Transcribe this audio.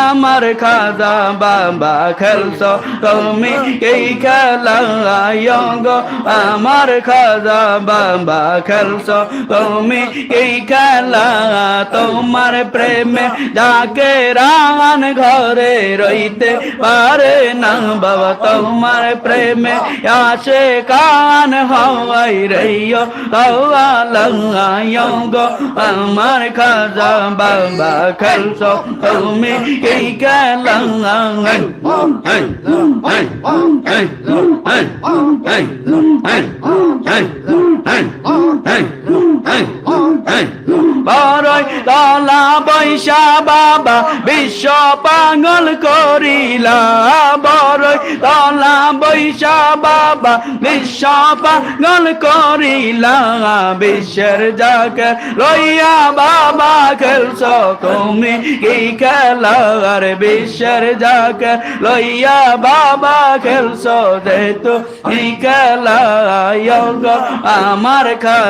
আমার খাজা বাবা খেলছো তুমি এই খেলা গো আমার খাজা বাবা খেলছো তুমি এই খেলা তোমার প্রেমে যাকে রান ঘরে রইতে পারে না বাবা তোমার প্রেমে আসে কান হওয়াই রইও গো আমার খাজা বাবা খেলছো তুমি এই খেলা বড়ই তলা বৈশা বাবা বিশ্ব পাগল করিলা বড়ই তলা বৈশা বাবা বিশ্ব পাগল করিলা বিশ্বের যাকে লইয়া বাবা খেলছো তুমি কি খেলা আর বিশ্বের যাকে লইয়া বাবা খেলছো যে তুমি খেলা আমার খাজা